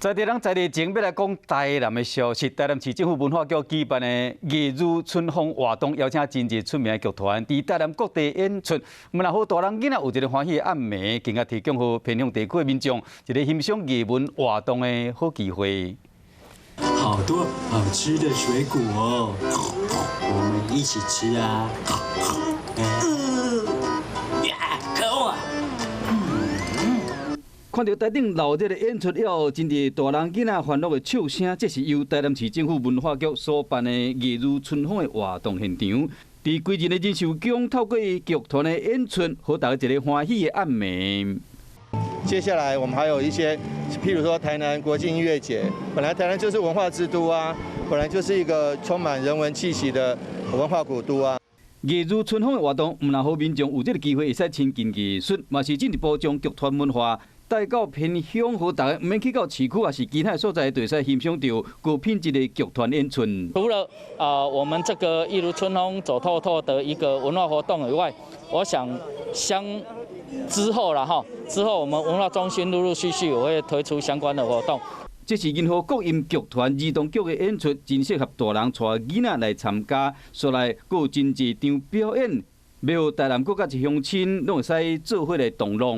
在地人在地前要来讲台南的消息，台南市政府文化局举办的艺如春风活动，邀请真侪出名的剧团伫台南各地演出。我们若好大人囡仔有一个欢喜的暗暝，更加提供予偏乡地区的民众一个欣赏艺文活动的好机会。好多好吃的水果哦，我们一起吃啊！可恶啊！看到台顶闹热的演出了，真侪大人囡仔欢乐的笑声，这是由台南市政府文化局所办的艺如春风的活动现场。伫规日的人寿宫，透过剧团的演出，好大家一个欢喜的暗暝。接下来我们还有一些，譬如说台南国际音乐节，本来台南就是文化之都啊，本来就是一个充满人文气息的文化古都啊。艺如春风的活动，唔若好民众有这个机会会使亲近艺术，嘛是进一步将剧团文化带到偏乡，好大家唔免去到市区也是其他所在，就会使欣赏到高品质的剧团演出。除了我们这个艺如春风走透透的一个文化活动以外，我想之后我们文化中心陆陆续续也会推出相关的活动。这是任何国音剧团、儿童剧的演出，真适合大人带囡仔来参加。所来，阁有真侪场表演，要台南各甲一乡亲，拢会使做伙来同乐。